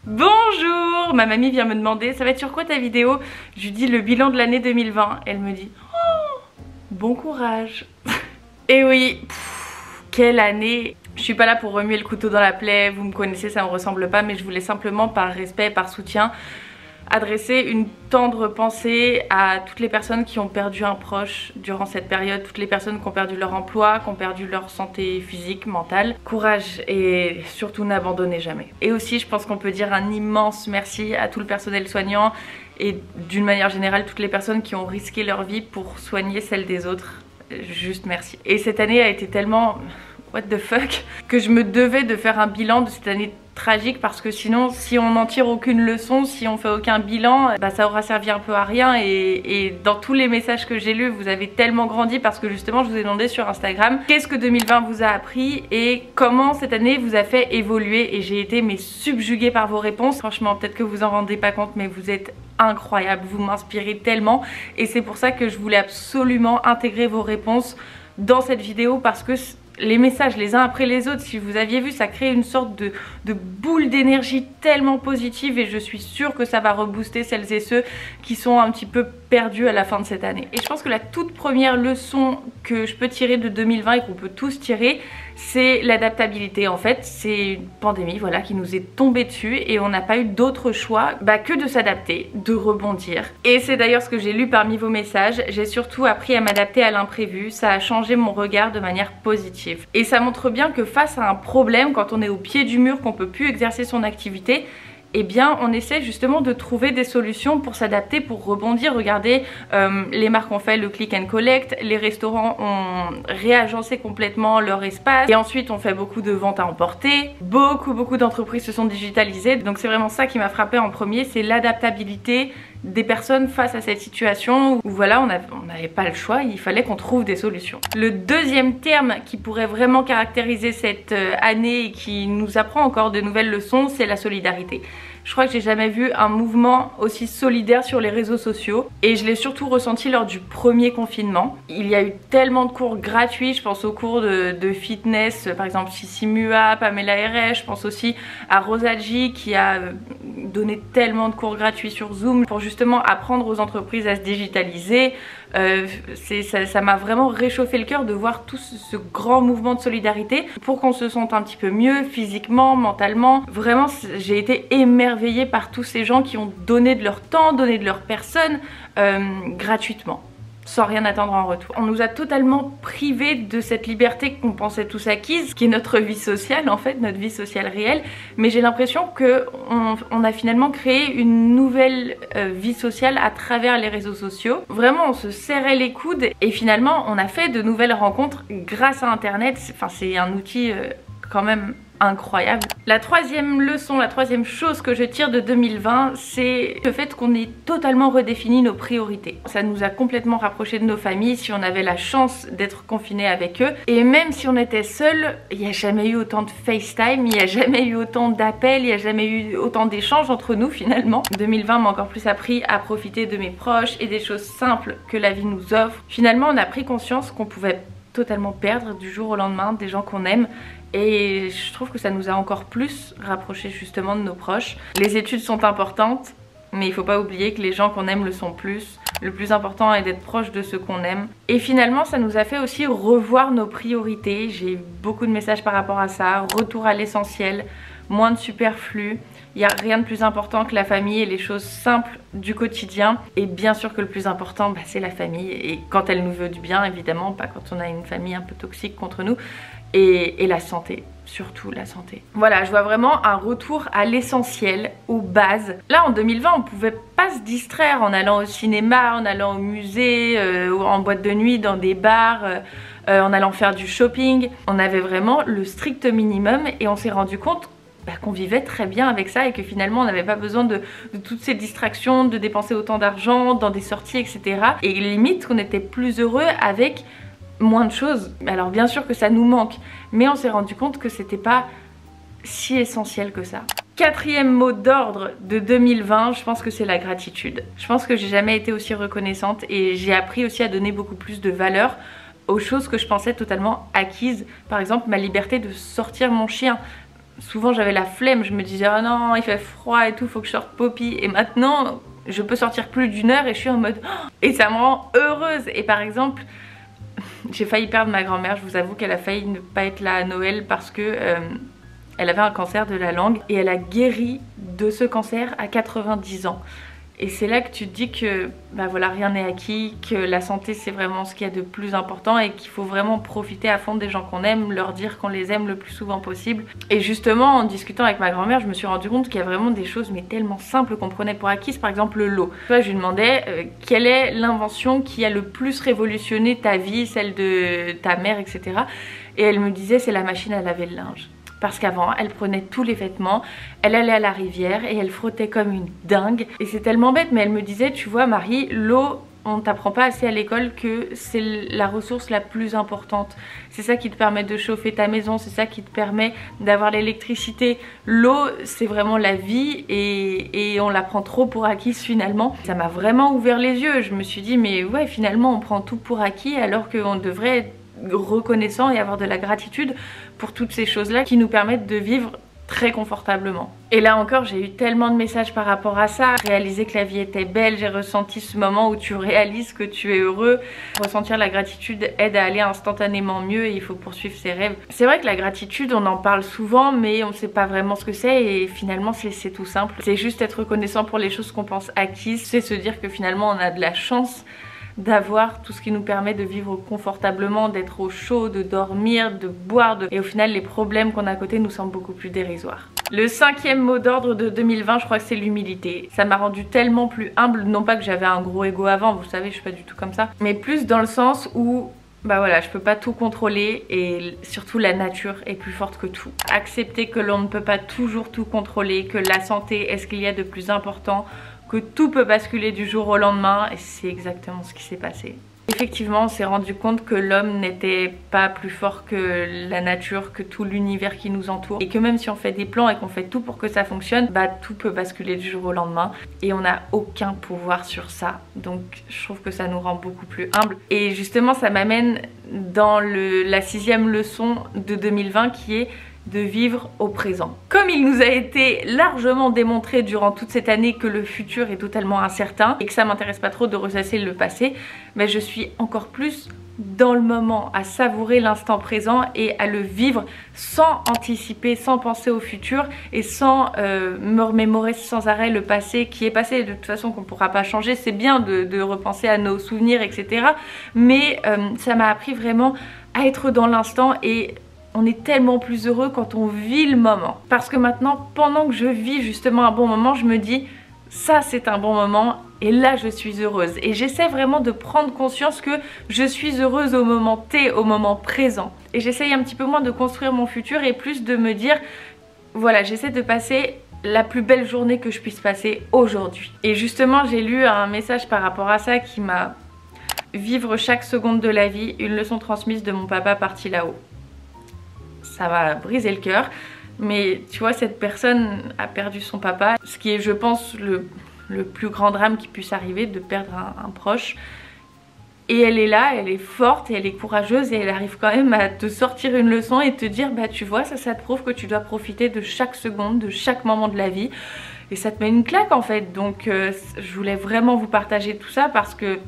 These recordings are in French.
Bonjour, ma mamie vient me demander ça va être sur quoi ta vidéo. Je lui dis le bilan de l'année 2020. Elle me dit oh, bon courage. Et oui, quelle année. Je suis pas là pour remuer le couteau dans la plaie, vous me connaissez, ça me ressemble pas, mais je voulais simplement par respect, par soutien adresser une tendre pensée à toutes les personnes qui ont perdu un proche durant cette période, toutes les personnes qui ont perdu leur emploi, qui ont perdu leur santé physique, mentale. Courage et surtout n'abandonnez jamais. Et aussi je pense qu'on peut dire un immense merci à tout le personnel soignant et d'une manière générale toutes les personnes qui ont risqué leur vie pour soigner celle des autres. Juste merci. Et cette année a été tellement what the fuck que je me devais de faire un bilan de cette année tragique, parce que sinon si on n'en tire aucune leçon, si on fait aucun bilan, bah ça aura servi un peu à rien. Et dans tous les messages que j'ai lus, vous avez tellement grandi parce que justement je vous ai demandé sur Instagram qu'est-ce que 2020 vous a appris et comment cette année vous a fait évoluer, et j'ai été mais subjuguée par vos réponses. Franchement peut-être que vous en rendez pas compte mais vous êtes incroyable, vous m'inspirez tellement et c'est pour ça que je voulais absolument intégrer vos réponses dans cette vidéo, parce que les messages les uns après les autres, si vous aviez vu, ça crée une sorte de boule d'énergie tellement positive, et je suis sûre que ça va rebooster celles et ceux qui sont un petit peu perdus à la fin de cette année. Et je pense que la toute première leçon que je peux tirer de 2020 et qu'on peut tous tirer, c'est l'adaptabilité. En fait c'est une pandémie voilà, qui nous est tombée dessus et on n'a pas eu d'autre choix que de s'adapter, de rebondir. Et c'est d'ailleurs ce que j'ai lu parmi vos messages. J'ai surtout appris à m'adapter à l'imprévu, ça a changé mon regard de manière positive. Et ça montre bien que face à un problème, quand on est au pied du mur, qu'on peut plus exercer son activité, eh bien on essaie justement de trouver des solutions pour s'adapter, pour rebondir. Regardez, les marques ont fait le click and collect, les restaurants ont réagencé complètement leur espace et ensuite on fait beaucoup de ventes à emporter. Beaucoup d'entreprises se sont digitalisées, donc c'est vraiment ça qui m'a frappé en premier, c'est l'adaptabilité des personnes face à cette situation où voilà, on n'avait pas le choix, il fallait qu'on trouve des solutions. Le deuxième terme qui pourrait vraiment caractériser cette année et qui nous apprend encore de nouvelles leçons, c'est la solidarité. Je crois que j'ai jamais vu un mouvement aussi solidaire sur les réseaux sociaux, et je l'ai surtout ressenti lors du premier confinement. Il y a eu tellement de cours gratuits, je pense aux cours de fitness, par exemple Sissi Mua, Pamela Herrey, je pense aussi à Rosalie qui a donné tellement de cours gratuits sur Zoom pour justement apprendre aux entreprises à se digitaliser. Ça m'a vraiment réchauffé le cœur de voir tout ce grand mouvement de solidarité pour qu'on se sente un petit peu mieux physiquement, mentalement. Vraiment j'ai été émerveillée par tous ces gens qui ont donné de leur temps, donné de leur personne gratuitement, sans rien attendre en retour. On nous a totalement privés de cette liberté qu'on pensait tous acquise, qui est notre vie sociale en fait, notre vie sociale réelle, mais j'ai l'impression qu'on a finalement créé une nouvelle vie sociale à travers les réseaux sociaux. Vraiment on se serrait les coudes et finalement on a fait de nouvelles rencontres grâce à internet. Enfin c'est un outil quand même incroyable. La troisième leçon, la troisième chose que je tire de 2020, c'est le fait qu'on ait totalement redéfini nos priorités. Ça nous a complètement rapprochés de nos familles si on avait la chance d'être confinés avec eux. Et même si on était seul, il n'y a jamais eu autant de FaceTime, il n'y a jamais eu autant d'appels, il n'y a jamais eu autant d'échanges entre nous finalement. 2020 m'a encore plus appris à profiter de mes proches et des choses simples que la vie nous offre. Finalement, on a pris conscience qu'on pouvait totalement perdre du jour au lendemain des gens qu'on aime. Et je trouve que ça nous a encore plus rapprochés justement de nos proches. Les études sont importantes, mais il faut pas oublier que les gens qu'on aime le sont plus. Le plus important est d'être proche de ceux qu'on aime. Et finalement ça nous a fait aussi revoir nos priorités. J'ai eu beaucoup de messages par rapport à ça. Retour à l'essentiel, moins de superflu. Il n'y a rien de plus important que la famille et les choses simples du quotidien. Et bien sûr que le plus important c'est la famille. Et quand elle nous veut du bien évidemment, pas quand on a une famille un peu toxique contre nous. Et la santé, surtout la santé. Voilà, je vois vraiment un retour à l'essentiel, aux bases. Là en 2020 on pouvait pas se distraire en allant au cinéma, en allant au musée, en boîte de nuit, dans des bars, en allant faire du shopping. On avait vraiment le strict minimum et on s'est rendu compte qu'on vivait très bien avec ça et que finalement on n'avait pas besoin de toutes ces distractions, de dépenser autant d'argent dans des sorties etc. Et limite qu'on était plus heureux avec moins de choses. Alors bien sûr que ça nous manque, mais on s'est rendu compte que c'était pas si essentiel que ça. Quatrième mot d'ordre de 2020, je pense que c'est la gratitude. Je pense que j'ai jamais été aussi reconnaissante et j'ai appris aussi à donner beaucoup plus de valeur aux choses que je pensais totalement acquises. Par exemple ma liberté de sortir mon chien. souvent j'avais la flemme, je me disais oh non il fait froid et tout, faut que je sorte Poppy. Et maintenant je peux sortir plus d'1 heure et je suis en mode oh, et ça me rend heureuse. Et par exemple j'ai failli perdre ma grand-mère, je vous avoue qu'elle a failli ne pas être là à Noël parce que elle avait un cancer de la langue et elle a guéri de ce cancer à 90 ans. Et c'est là que tu te dis que bah voilà, rien n'est acquis, que la santé c'est vraiment ce qu'il y a de plus important et qu'il faut vraiment profiter à fond des gens qu'on aime, leur dire qu'on les aime le plus souvent possible. Et justement en discutant avec ma grand-mère, je me suis rendu compte qu'il y a vraiment des choses mais tellement simples qu'on prenait pour acquises. Par exemple l'eau. Je lui demandais quelle est l'invention qui a le plus révolutionné ta vie, celle de ta mère, etc. Et elle me disait c'est la machine à laver le linge. Parce qu'avant, elle prenait tous les vêtements, elle allait à la rivière et elle frottait comme une dingue. Et c'est tellement bête, mais elle me disait, tu vois Marie, l'eau, on t'apprend pas assez à l'école que c'est la ressource la plus importante. C'est ça qui te permet de chauffer ta maison, c'est ça qui te permet d'avoir l'électricité. L'eau, c'est vraiment la vie et on la prend trop pour acquise finalement. Ça m'a vraiment ouvert les yeux. Je me suis dit, mais ouais, finalement, on prend tout pour acquis alors qu'on devrait être reconnaissant et avoir de la gratitude pour toutes ces choses là qui nous permettent de vivre très confortablement. Et là encore j'ai eu tellement de messages par rapport à ça, réaliser que la vie était belle, j'ai ressenti ce moment où tu réalises que tu es heureux. Ressentir la gratitude aide à aller instantanément mieux et il faut poursuivre ses rêves. C'est vrai que la gratitude on en parle souvent mais on ne sait pas vraiment ce que c'est et finalement c'est tout simple. C'est juste être reconnaissant pour les choses qu'on pense acquises, c'est se dire que finalement on a de la chance d'avoir tout ce qui nous permet de vivre confortablement, d'être au chaud, de dormir, de boire, et au final les problèmes qu'on a à côté nous semblent beaucoup plus dérisoires. Le 5e mot d'ordre de 2020, je crois que c'est l'humilité. Ça m'a rendu tellement plus humble, non pas que j'avais un gros ego avant, vous savez je suis pas du tout comme ça, mais plus dans le sens où bah voilà, je peux pas tout contrôler et surtout la nature est plus forte que tout. Accepter que l'on ne peut pas toujours tout contrôler, que la santé est ce qu'il y a de plus important, que tout peut basculer du jour au lendemain et c'est exactement ce qui s'est passé. Effectivement, on s'est rendu compte que l'homme n'était pas plus fort que la nature, que tout l'univers qui nous entoure et que même si on fait des plans et qu'on fait tout pour que ça fonctionne, bah tout peut basculer du jour au lendemain et on n'a aucun pouvoir sur ça. Donc je trouve que ça nous rend beaucoup plus humbles. Et justement ça m'amène dans la 6e leçon de 2020 qui est de vivre au présent. Comme il nous a été largement démontré durant toute cette année que le futur est totalement incertain et que ça m'intéresse pas trop de ressasser le passé, mais je suis encore plus dans le moment, à savourer l'instant présent et à le vivre sans anticiper, sans penser au futur et sans me remémorer sans arrêt le passé qui est passé de toute façon qu'on ne pourra pas changer. C'est bien de repenser à nos souvenirs etc. Mais ça m'a appris vraiment à être dans l'instant et on est tellement plus heureux quand on vit le moment. Parce que maintenant, pendant que je vis justement un bon moment, je me dis ça c'est un bon moment et là je suis heureuse. Et j'essaie vraiment de prendre conscience que je suis heureuse au moment T, au moment présent. Et j'essaye un petit peu moins de construire mon futur et plus de me dire voilà, j'essaie de passer la plus belle journée que je puisse passer aujourd'hui. Et justement j'ai lu un message par rapport à ça qui m'a vivre chaque seconde de la vie, une leçon transmise de mon papa parti là-haut. Ça m'a brisé le cœur, mais tu vois cette personne a perdu son papa, ce qui est je pense le plus grand drame qui puisse arriver, de perdre un proche. Et elle est là, elle est forte et elle est courageuse et elle arrive quand même à te sortir une leçon et te dire bah tu vois ça te prouve que tu dois profiter de chaque seconde, de chaque moment de la vie. Et ça te met une claque en fait, donc je voulais vraiment vous partager tout ça parce que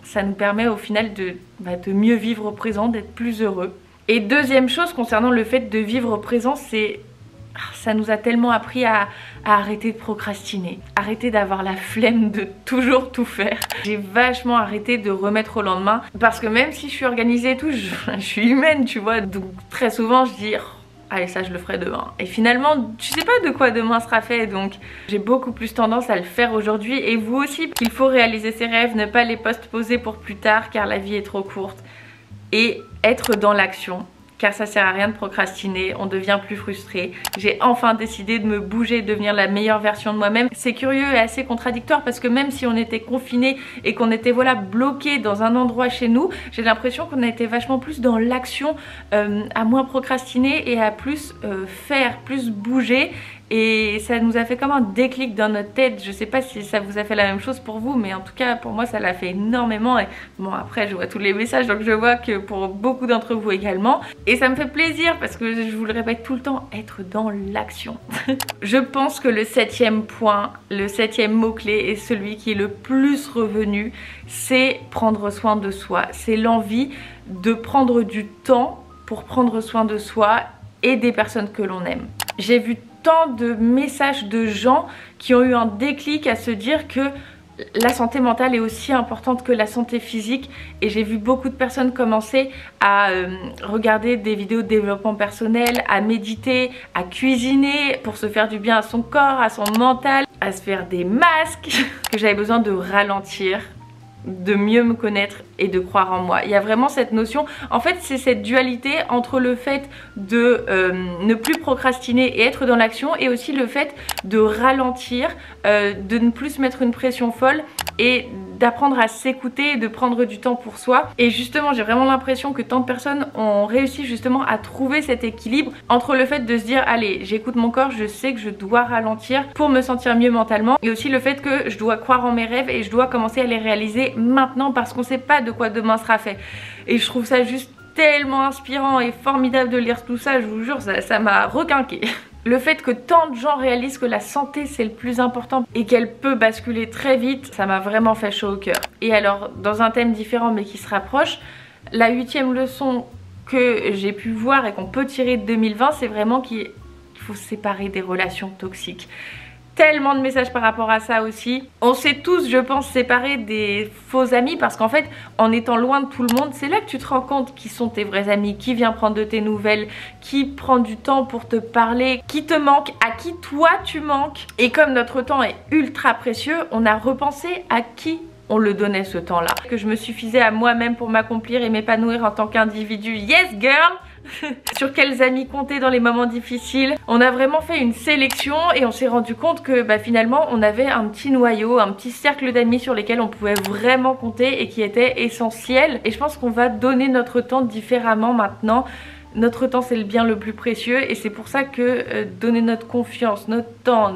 ça nous permet au final de mieux vivre au présent, d'être plus heureux. Et deuxième chose concernant le fait de vivre au présent, c'est ça nous a tellement appris à arrêter de procrastiner, arrêter d'avoir la flemme de toujours tout faire. J'ai vachement arrêté de remettre au lendemain parce que même si je suis organisée et tout, je suis humaine tu vois, donc très souvent je dis allez ça je le ferai demain. Et finalement tu sais pas de quoi demain sera fait, donc j'ai beaucoup plus tendance à le faire aujourd'hui. Et vous aussi, qu'il faut réaliser ses rêves, ne pas les postposer pour plus tard car la vie est trop courte. Et être dans l'action, car ça sert à rien de procrastiner, on devient plus frustré. J'ai enfin décidé de me bouger, de devenir la meilleure version de moi-même. C'est curieux et assez contradictoire parce que même si on était confiné et qu'on était voilà bloqué dans un endroit chez nous, j'ai l'impression qu'on a été vachement plus dans l'action, à moins procrastiner et à plus faire, plus bouger et ça nous a fait comme un déclic dans notre tête. Je sais pas si ça vous a fait la même chose pour vous, mais en tout cas pour moi ça l'a fait énormément. Et bon, après je vois tous les messages, donc je vois que pour beaucoup d'entre vous également, et ça me fait plaisir parce que je vous le répète tout le temps, être dans l'action. Je pense que le 7e point, le 7e mot-clé est celui qui est le plus revenu, c'est prendre soin de soi. C'est l'envie de prendre du temps pour prendre soin de soi et des personnes que l'on aime. J'ai vu tant de messages de gens qui ont eu un déclic à se dire que la santé mentale est aussi importante que la santé physique, et j'ai vu beaucoup de personnes commencer à regarder des vidéos de développement personnel, à méditer, à cuisiner pour se faire du bien à son corps, à son mental, à se faire des masques, que j'avais besoin de ralentir, de mieux me connaître et de croire en moi. Il y a vraiment cette notion, en fait c'est cette dualité entre le fait de ne plus procrastiner et être dans l'action, et aussi le fait de ralentir, de ne plus se mettre une pression folle et d'apprendre à s'écouter et de prendre du temps pour soi. Et justement j'ai vraiment l'impression que tant de personnes ont réussi justement à trouver cet équilibre entre le fait de se dire allez, j'écoute mon corps, je sais que je dois ralentir pour me sentir mieux mentalement, et aussi le fait que je dois croire en mes rêves et je dois commencer à les réaliser maintenant parce qu'on sait pas de quoi demain sera fait. Et je trouve ça juste tellement inspirant et formidable de lire tout ça, je vous jure, ça m'a requinqué. Le fait que tant de gens réalisent que la santé c'est le plus important et qu'elle peut basculer très vite, ça m'a vraiment fait chaud au cœur. Et alors, dans un thème différent mais qui se rapproche, la 8e leçon que j'ai pu voir et qu'on peut tirer de 2020, c'est vraiment qu'il faut se séparer des relations toxiques. Tellement de messages par rapport à ça aussi. On s'est tous, je pense, séparés des faux amis, parce qu'en fait, en étant loin de tout le monde, c'est là que tu te rends compte qui sont tes vrais amis, qui vient prendre de tes nouvelles, qui prend du temps pour te parler, qui te manque, à qui toi tu manques. Et comme notre temps est ultra précieux, on a repensé à qui on le donnait ce temps-là. Que je me suffisais à moi-même pour m'accomplir et m'épanouir en tant qu'individu. Yes girl! Sur quels amis compter dans les moments difficiles. On a vraiment fait une sélection et on s'est rendu compte que finalement on avait un petit noyau, un petit cercle d'amis sur lesquels on pouvait vraiment compter et qui étaient essentiels. Et je pense qu'on va donner notre temps différemment maintenant. Notre temps c'est le bien le plus précieux, et c'est pour ça que donner notre confiance, notre temps,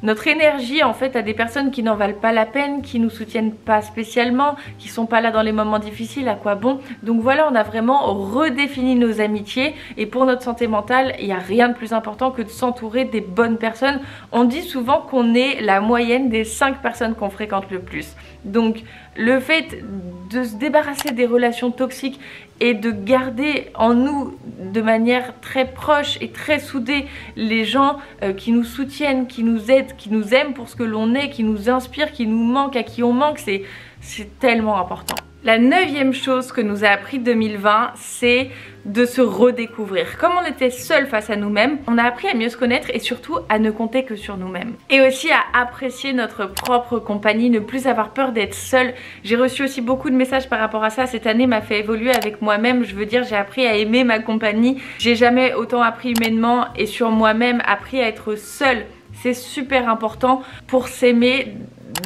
notre énergie en fait à des personnes qui n'en valent pas la peine, qui nous soutiennent pas spécialement, qui sont pas là dans les moments difficiles, à quoi bon? Donc voilà, on a vraiment redéfini nos amitiés, et pour notre santé mentale, il n'y a rien de plus important que de s'entourer des bonnes personnes. On dit souvent qu'on est la moyenne des 5 personnes qu'on fréquente le plus. Donc le fait de se débarrasser des relations toxiques et de garder en nous de manière très proche et très soudée les gens qui nous soutiennent, qui nous aident, qui nous aiment pour ce que l'on est, qui nous inspirent, qui nous manquent, à qui on manque, c'est tellement important. La 9e chose que nous a appris 2020, c'est de se redécouvrir. Comme on était seul face à nous-mêmes, on a appris à mieux se connaître et surtout à ne compter que sur nous-mêmes. Et aussi à apprécier notre propre compagnie, ne plus avoir peur d'être seul. J'ai reçu aussi beaucoup de messages par rapport à ça. Cette année m'a fait évoluer avec moi-même. Je veux dire, j'ai appris à aimer ma compagnie. J'ai jamais autant appris humainement et sur moi-même, appris à être seule. C'est super important pour s'aimer,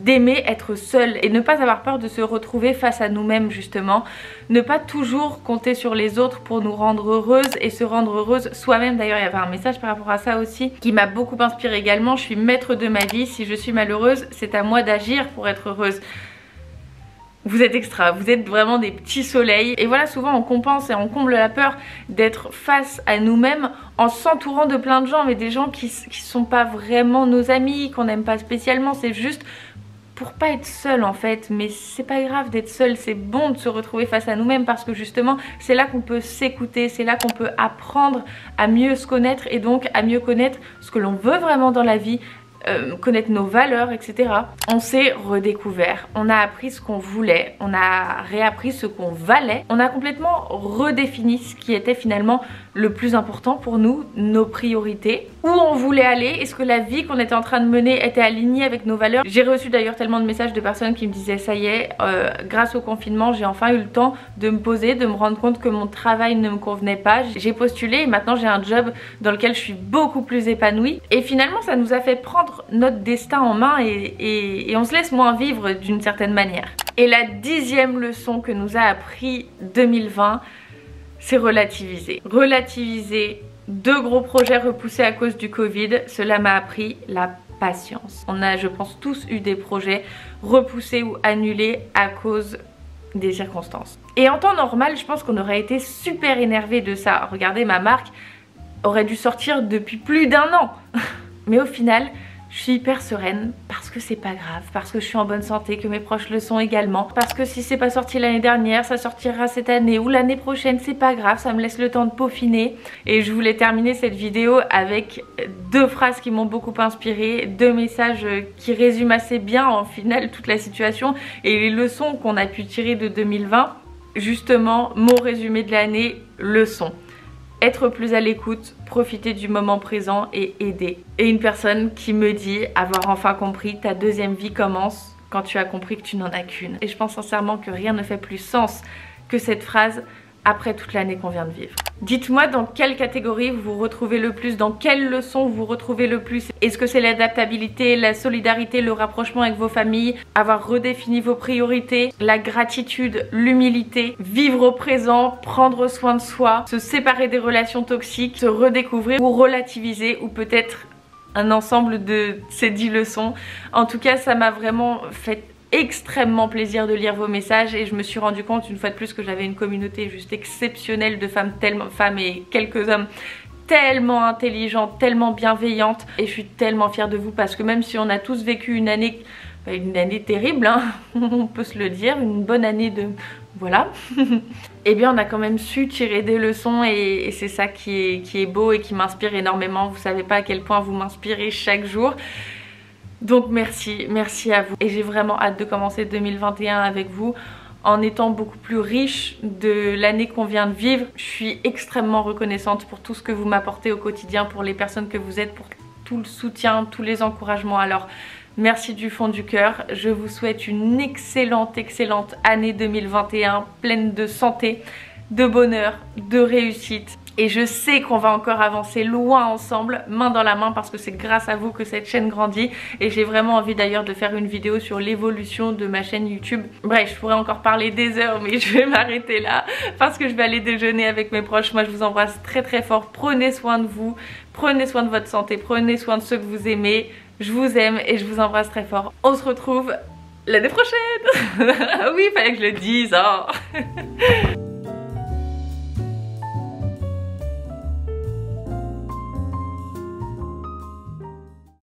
d'aimer être seul et ne pas avoir peur de se retrouver face à nous-mêmes justement. Ne pas toujours compter sur les autres pour nous rendre heureuses et se rendre heureuse soi-même. D'ailleurs il y avait un message par rapport à ça aussi qui m'a beaucoup inspirée également. Je suis maître de ma vie, si je suis malheureuse c'est à moi d'agir pour être heureuse. Vous êtes extra, vous êtes vraiment des petits soleils. Et voilà, souvent on compense et on comble la peur d'être face à nous-mêmes en s'entourant de plein de gens, mais des gens qui sont pas vraiment nos amis, qu'on n'aime pas spécialement. C'est juste pour pas être seul en fait. Mais c'est pas grave d'être seul, c'est bon de se retrouver face à nous-mêmes, parce que justement c'est là qu'on peut s'écouter, c'est là qu'on peut apprendre à mieux se connaître et donc à mieux connaître ce que l'on veut vraiment dans la vie, connaître nos valeurs, etc. On s'est redécouvert, on a appris ce qu'on voulait, on a réappris ce qu'on valait, on a complètement redéfini ce qui était finalement le plus important pour nous, nos priorités, où on voulait aller, est-ce que la vie qu'on était en train de mener était alignée avec nos valeurs. J'ai reçu d'ailleurs tellement de messages de personnes qui me disaient ça y est, grâce au confinement j'ai enfin eu le temps de me poser, de me rendre compte que mon travail ne me convenait pas. J'ai postulé et maintenant j'ai un job dans lequel je suis beaucoup plus épanouie, et finalement ça nous a fait prendre notre destin en main et on se laisse moins vivre d'une certaine manière. Et la 10e leçon que nous a appris 2020, c'est relativiser. Relativiser 2 gros projets repoussés à cause du Covid. Cela m'a appris la patience. On a, je pense, tous eu des projets repoussés ou annulés à cause des circonstances. Et en temps normal, je pense qu'on aurait été super énervé de ça. Regardez, ma marque aurait dû sortir depuis plus d'1 an. Mais au final, je suis hyper sereine parce que c'est pas grave, parce que je suis en bonne santé, que mes proches le sont également, parce que si c'est pas sorti l'année dernière, ça sortira cette année ou l'année prochaine, c'est pas grave, ça me laisse le temps de peaufiner. Et je voulais terminer cette vidéo avec 2 phrases qui m'ont beaucoup inspirée, 2 messages qui résument assez bien en final toute la situation et les leçons qu'on a pu tirer de 2020. Justement, mon résumé de l'année, leçon. Être plus à l'écoute, profiter du moment présent et aider. Et une personne qui me dit avoir enfin compris, ta deuxième vie commence quand tu as compris que tu n'en as qu'une. Et je pense sincèrement que rien ne fait plus sens que cette phrase après toute l'année qu'on vient de vivre. Dites-moi dans quelle catégorie vous vous retrouvez le plus, dans quelle leçon vous vous retrouvez le plus. Est-ce que c'est l'adaptabilité, la solidarité, le rapprochement avec vos familles, avoir redéfini vos priorités, la gratitude, l'humilité, vivre au présent, prendre soin de soi, se séparer des relations toxiques, se redécouvrir ou relativiser, ou peut-être un ensemble de ces 10 leçons. En tout cas, ça m'a vraiment fait extrêmement plaisir de lire vos messages et je me suis rendu compte une fois de plus que j'avais une communauté juste exceptionnelle de femmes et quelques hommes tellement intelligentes, tellement bienveillantes, et je suis tellement fière de vous parce que même si on a tous vécu une année terrible, hein, on peut se le dire, une bonne année de... voilà, et bien on a quand même su tirer des leçons et c'est ça qui est beau et qui m'inspire énormément. Vous savez pas à quel point vous m'inspirez chaque jour. Donc merci à vous. Et j'ai vraiment hâte de commencer 2021 avec vous en étant beaucoup plus riche de l'année qu'on vient de vivre. Je suis extrêmement reconnaissante pour tout ce que vous m'apportez au quotidien, pour les personnes que vous êtes, pour tout le soutien, tous les encouragements. Alors merci du fond du cœur. Je vous souhaite une excellente année 2021 pleine de santé, de bonheur, de réussite. Et je sais qu'on va encore avancer loin ensemble, main dans la main, parce que c'est grâce à vous que cette chaîne grandit. Et j'ai vraiment envie d'ailleurs de faire une vidéo sur l'évolution de ma chaîne YouTube. Bref, je pourrais encore parler des heures, mais je vais m'arrêter là parce que je vais aller déjeuner avec mes proches. Moi, je vous embrasse très fort. Prenez soin de vous, prenez soin de votre santé, prenez soin de ceux que vous aimez. Je vous aime et je vous embrasse très fort. On se retrouve l'année prochaine. Oui, il fallait que je le dise, hein.